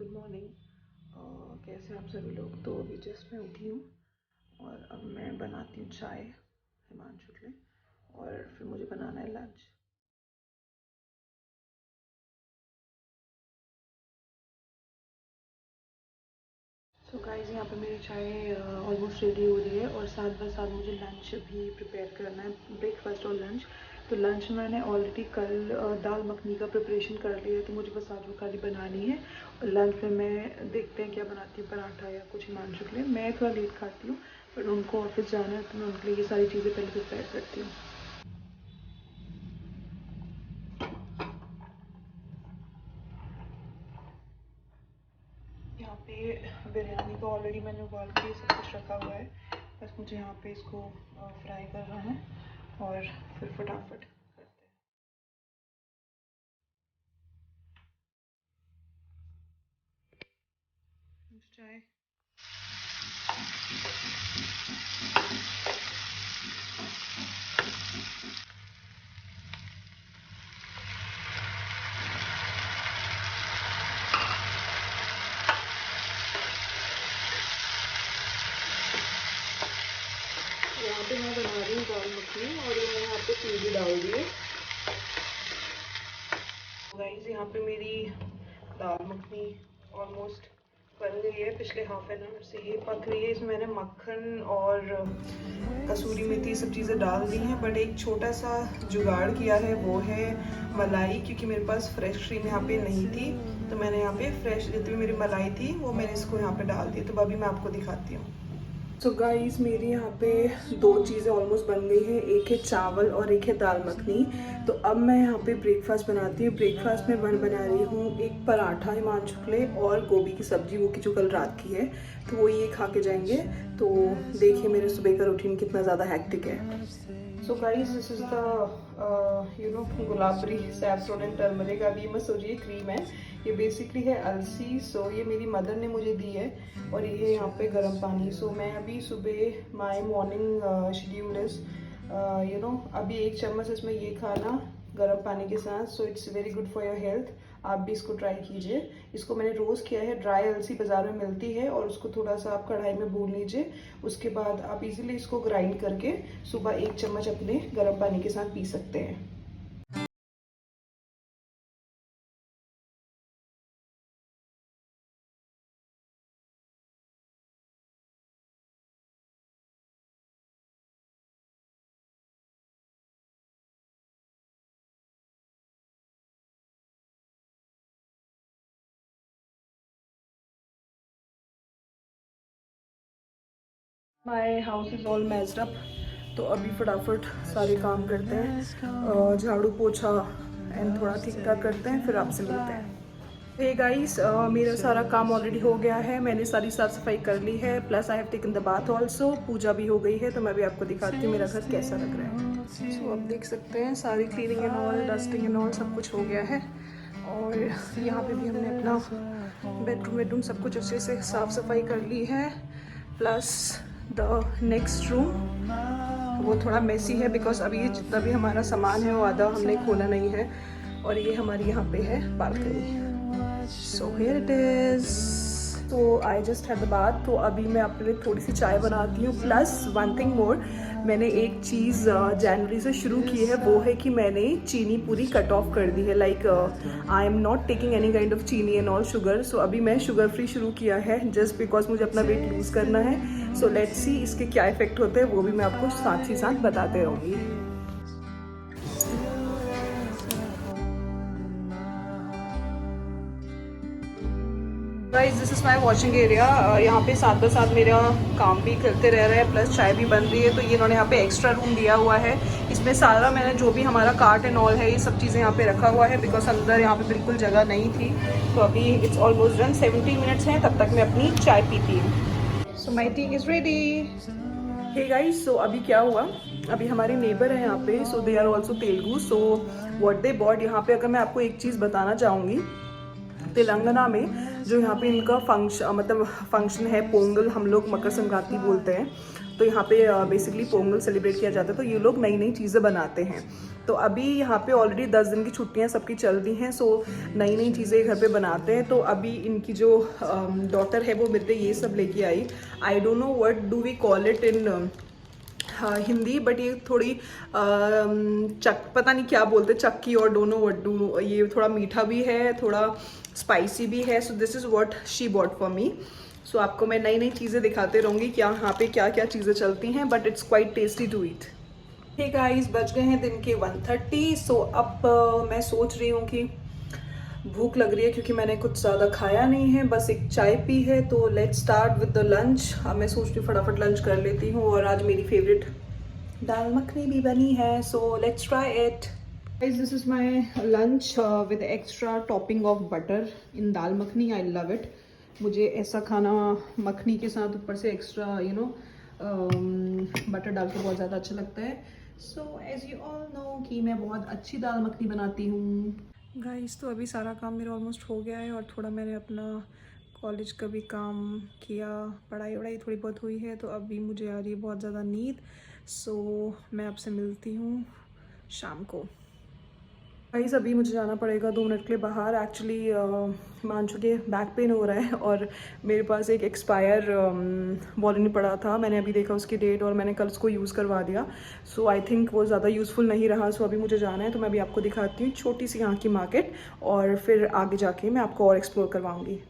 Good morning. कैसे आप सभी लोग। तो अभी जस्ट मैं उठी हूँ और अब मैं बनाती हूँ चाय हिमांशु के लिए और फिर मुझे बनाना है लंच। सो गाइस, यहाँ पे मेरी चाय ऑलमोस्ट रेडी हो रही है और साथ ब साथ मुझे लंच भी प्रिपेयर करना है, ब्रेकफास्ट और लंच। तो लंच मैंने ऑलरेडी कल दाल मखनी का प्रिपरेशन कर लिया है, तो मुझे बस आज वो खाली बनानी है। और लंच में मैं देखते हैं क्या बनाती हूँ, पराठा या कुछ हिमांशु के लिए। मैं थोड़ा लेट खाती हूँ पर उनको ऑफिस जाना है तो मैं उनके लिए ये सारी चीज़ें पहले प्रिपेयर करती हूँ। यहाँ पे बिरयानी को ऑलरेडी मैंने उबाल के सब कुछ रखा हुआ है, बस मुझे यहाँ पे इसको फ्राई करना है और फिर फटाफट करते हैं। चाय यहाँ पे मैं बना रही हूँ दाल मखनी और ये यहाँ पे तेल भी डाल दिए। गाइस, यहाँ पे मेरी दाल मखनी ऑलमोस्ट बन गई है। पिछले हाफ एन आवर से ये पक रही है। इसमें मैंने मक्खन और कसूरी मेथी सब चीज़ें डाल दी हैं, बट एक छोटा सा जुगाड़ किया है, वो है मलाई। क्योंकि मेरे पास फ्रेश क्रीम यहाँ पे नहीं थी तो मैंने यहाँ पे फ्रेश जितनी मेरी मलाई थी वो मैंने इसको यहाँ पे डाल दी। तो अभी मैं आपको दिखाती हूँ। सो गाइस, मेरी यहाँ पे दो चीज़ें ऑलमोस्ट बन गई है, एक है चावल और एक है दाल मखनी। तो अब मैं यहाँ पे ब्रेकफास्ट बनाती हूँ। ब्रेकफास्ट में बना रही हूँ एक पराठा हिमांशु के लिए और गोभी की सब्जी, वो की जो कल रात की है, तो वो ये खा के जाएंगे। तो देखिए मेरे सुबह का रूटीन कितना ज़्यादा हैक्टिक है। So guys, this is the Gulabari saffron and turmeric. अब ये मत सोचिए क्रीम है, ये बेसिकली है अलसी। सो ये मेरी मदर ने मुझे दी है और ये है यहाँ पे गर्म पानी। सो मैं अभी सुबह माय मॉर्निंग शेड्यूल इज अभी 1 चम्मच इसमें ये खाना गर्म पानी के साथ। So it's very good for your health. आप भी इसको ट्राई कीजिए। इसको मैंने रोस्ट किया है। ड्राई अलसी बाज़ार में मिलती है और उसको थोड़ा सा आप कढ़ाई में भून लीजिए। उसके बाद आप इजीली इसको ग्राइंड करके सुबह 1 चम्मच अपने गर्म पानी के साथ पी सकते हैं। My house is all messed up. तो अभी फटाफट सारे काम करते हैं, झाड़ू पोछा एंड थोड़ा ठीक ठाक करते हैं, फिर आपसे मिलते हैं। हे गाइस, मेरा सारा काम ऑलरेडी हो गया है। मैंने सारी साफ़ सफाई कर ली है, plus I have taken the bath also. पूजा भी हो गई है, तो मैं भी आपको दिखाती हूँ मेरा घर कैसा लग रहा है। सो आप देख सकते हैं सारी cleaning and all, dusting and all सब कुछ हो गया है। और यहाँ पे भी हमने अपना बेडरूम सब कुछ अच्छे से साफ़ सफाई कर ली है। प्लस द नेक्स्ट रूम वो थोड़ा मेसी है बिकॉज अभी जितना भी हमारा सामान है वो आधा हमने खोला नहीं है। और ये हमारी यहाँ पे है balcony. So here it is. तो I just had the bath. तो अभी मैं अपने लिए थोड़ी सी चाय बनाती हूँ। प्लस वन थिंग मोर, मैंने एक चीज़ जनवरी से शुरू की है, वो है कि मैंने चीनी पूरी कट ऑफ कर दी है। Like I am not taking any kind of चीनी एंड ऑल शुगर। सो अभी मैं शुगर फ्री शुरू किया है जस्ट बिकॉज मुझे अपना वेट लूज़ करना है। सो लेट्स सी इसके क्या इफेक्ट होते हैं, वो भी मैं आपको साथ ही साथ बताते रहूँगी। Guys, this is my washing area. यहाँ पे साथ ब साथ मेरा काम भी करते रह रहे हैं, प्लस चाय भी बन रही है। तो ये इन्होंने यहाँ पे एक्स्ट्रा रूम दिया हुआ है। इसमें सारा मैंने जो भी हमारा कार्ट एंड ऑल है ये सब चीज़ें यहाँ पे रखा हुआ है बिकॉज अंदर यहाँ पे बिल्कुल जगह नहीं थी। तो अभी इट्स ऑलमोस्ट डन, 70 मिनट्स हैं, तब तक मैं अपनी चाय पीती हूँ। So my tea is ready. Hey guys, so अभी क्या हुआ, अभी हमारे नेबर है यहाँ पे। So they are also Telugu. So what they bought, यहाँ पे अगर मैं आपको एक चीज़ बताना चाहूँगी, तेलंगाना में जो यहाँ पे इनका फंक्शन है पोंगल, हम लोग मकर संक्रांति बोलते हैं। तो यहाँ पे बेसिकली पोंगल सेलिब्रेट किया जाता है। तो ये लोग नई नई चीज़ें बनाते हैं। तो अभी यहाँ पे ऑलरेडी 10 दिन की छुट्टियाँ सबकी चल रही हैं, सो नई नई चीज़ें घर पे बनाते हैं। तो अभी इनकी जो डॉटर है वो मेरे लिए ये सब लेके आई। I don't know what do we call it in Hindi, but ये थोड़ी पता नहीं क्या बोलते, चक्की और डोनो वड्डू। ये थोड़ा मीठा भी है, थोड़ा स्पाइसी भी है। So this is what she bought for me. So आपको मैं नई नई चीज़ें दिखाते रहूँगी क्या यहाँ पे क्या क्या चीज़ें चलती हैं, but it's quite tasty to eat. Hey guys, बज गए हैं दिन के 1:30। सो अब मैं सोच रही हूँ कि भूख लग रही है क्योंकि मैंने कुछ ज़्यादा खाया नहीं है, बस एक चाय पी है। तो let's start with the lunch. अब मैं सोच रही हूँ फटाफट लंच कर लेती हूँ। और आज मेरी फेवरेट दाल मखनी भी बनी है, so let's try it. Guys, this is my lunch with extra topping of butter in dal makhani. I love it. मुझे ऐसा खाना मखनी के साथ ऊपर से एक्स्ट्रा बटर डाल के बहुत ज़्यादा अच्छा लगता है। So as you all know कि मैं बहुत अच्छी दाल मखनी बनाती हूँ। गाइस, तो अभी सारा काम मेरा ऑलमोस्ट हो गया है और थोड़ा मैंने अपना कॉलेज का भी काम किया, पढ़ाई वढ़ाई थोड़ी बहुत हुई है। तो अभी मुझे आ रही है बहुत ज़्यादा नींद। सो मैं आपसे मिलती हूँ शाम को। गाइस, अभी मुझे जाना पड़ेगा 2 मिनट के लिए बाहर। एक्चुअली मानसू के बैक पेन हो रहा है और मेरे पास एक एक्सपायर वॉलिनी पड़ा था। मैंने अभी देखा उसकी डेट और मैंने कल उसको यूज़ करवा दिया। सो आई थिंक वो ज़्यादा यूज़फुल नहीं रहा। सो अभी मुझे जाना है, तो मैं अभी आपको दिखाती हूँ छोटी सी यहाँ की मार्केट, और फिर आगे जाके मैं आपको और एक्सप्लोर करवाऊँगी।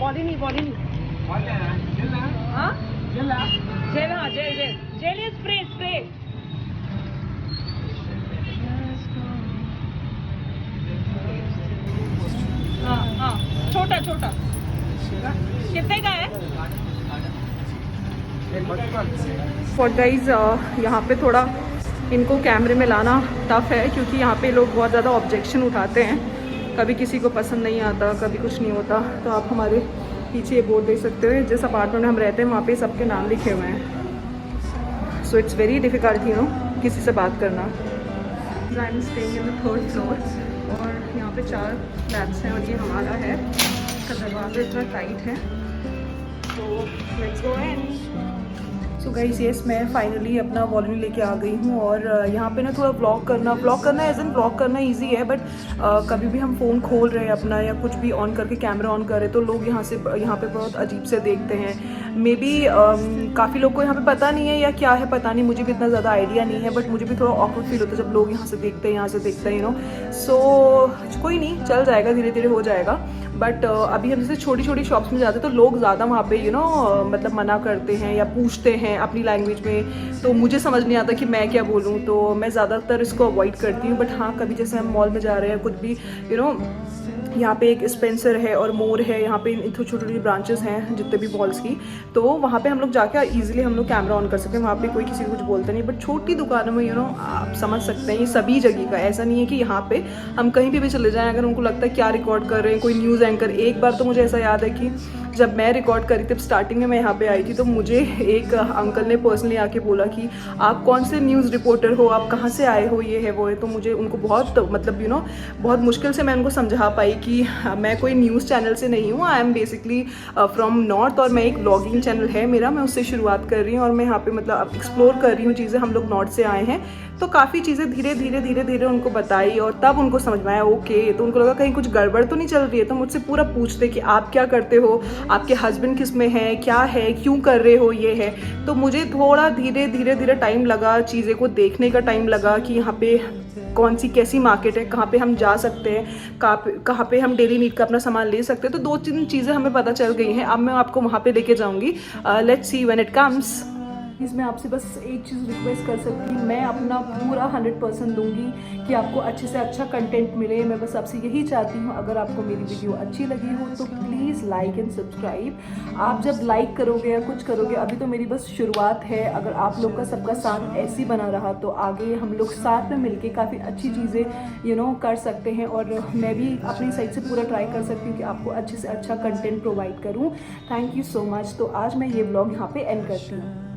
बॉडी नहीं हाँ जेल हाँ जेल स्प्रे हाँ छोटा कितने का है? फॉर गाइज, यहाँ पे थोड़ा इनको कैमरे में लाना टफ है क्योंकि यहाँ पे लोग बहुत ज़्यादा ऑब्जेक्शन उठाते हैं। कभी किसी को पसंद नहीं आता, कभी कुछ नहीं होता। तो आप हमारे पीछे ये बोर्ड देख सकते हो, जिस अपार्टमेंट में हम रहते हैं वहाँ पे सबके नाम लिखे हुए हैं। सो इट्स वेरी डिफ़िकल्ट किसी से बात करना। I am staying in the 3rd floor और यहाँ पे 4 फ्लैट्स हैं और ये हमारा है। इसका दरवाज़ा इतना टाइट है, तो let's go in. So guys, yes, मैं फाइनली अपना वॉल्यूम लेके आ गई हूँ। और यहाँ पे ना थोड़ा व्लॉग करना एज एन व्लॉग करना इजी है, बट कभी भी हम फ़ोन खोल रहे हैं अपना या कुछ भी ऑन करके कैमरा ऑन कर रहे तो लोग यहाँ पे बहुत अजीब से देखते हैं। मे बी काफ़ी लोग को यहाँ पे पता नहीं है या क्या है पता नहीं, मुझे भी इतना ज़्यादा आइडिया नहीं है, बट मुझे भी थोड़ा ऑकवर्ड फील होता है जब लोग यहाँ से देखते हैं यहाँ से देखते हैं सो कोई नहीं, चल जाएगा, धीरे धीरे हो जाएगा। बट अभी हम जैसे छोटी छोटी शॉप्स में जाते हैं तो लोग ज़्यादा वहाँ पे मतलब मना करते हैं या पूछते हैं अपनी लैंग्वेज में, तो मुझे समझ नहीं आता कि मैं क्या बोलूँ, तो मैं ज़्यादातर इसको अवॉइड करती हूँ। बट हाँ, कभी जैसे हम मॉल में जा रहे हैं कुछ भी यहाँ पे एक स्पेंसर है और मोर है, यहाँ पे छोटी छोटी ब्रांचेस हैं जितने भी मॉल्स की, तो वहाँ पे हम लोग जाके इजीली हम लोग कैमरा ऑन कर सकते हैं। वहाँ पे कोई किसी को कुछ बोलता नहीं। बट छोटी दुकानों में आप समझ सकते हैं ये सभी जगह का, ऐसा नहीं है कि यहाँ पे हम कहीं भी चले जाएं अगर उनको लगता है क्या रिकॉर्ड कर रहे हैं, कोई न्यूज़ एंकर। एक बार तो मुझे ऐसा याद है कि जब मैं रिकॉर्ड करी थी स्टार्टिंग में मैं यहाँ पे आई थी, तो मुझे एक अंकल ने पर्सनली आके बोला कि आप कौन से न्यूज़ रिपोर्टर हो, आप कहाँ से आए हो, ये है वो है। तो मुझे उनको बहुत मतलब बहुत मुश्किल से मैं उनको समझा पाई कि मैं कोई न्यूज़ चैनल से नहीं हूँ, I am basically from north, और मैं एक ब्लॉगिंग चैनल है मेरा, मैं उससे शुरुआत कर रही हूँ और मैं यहाँ पे मतलब एक्सप्लोर कर रही हूँ चीज़ें। हम लोग नॉर्थ से आए हैं तो काफ़ी चीज़ें धीरे धीरे उनको बताई और तब उनको समझ में आया ओके। तो उनको लगा कहीं कुछ गड़बड़ तो नहीं चल रही है, तो मुझसे पूरा पूछते कि आप क्या करते हो, आपके हस्बैंड किस में है, क्या है, क्यों कर रहे हो, ये है। तो मुझे थोड़ा धीरे धीरे टाइम लगा, चीज़ें को देखने का टाइम लगा कि यहाँ पे कौन सी कैसी मार्केट है, कहाँ पे हम जा सकते हैं, कहाँ पे हम डेली नीड का अपना सामान ले सकते हैं। तो 2-3 चीज़ें हमें पता चल गई हैं। अब मैं आपको वहाँ पे लेके जाऊँगी। Let's see when it comes. Please मैं आपसे बस एक चीज़ रिक्वेस्ट कर सकती हूँ, मैं अपना पूरा 100% दूंगी कि आपको अच्छे से अच्छा कंटेंट मिले। मैं बस आपसे यही चाहती हूँ, अगर आपको मेरी वीडियो अच्छी लगी हो तो प्लीज़ लाइक एंड सब्सक्राइब। आप जब लाइक करोगे या कुछ करोगे, अभी तो मेरी बस शुरुआत है, अगर आप लोग का सबका साथ ऐसे ही बना रहा तो आगे हम लोग साथ में मिलके काफ़ी अच्छी चीज़ें कर सकते हैं। और मैं भी अपनी साइड से पूरा ट्राई कर सकती हूँ कि आपको अच्छे से अच्छा कंटेंट प्रोवाइड करूँ। Thank you so much. तो आज मैं ये ब्लॉग यहाँ पे एंड करती हूँ।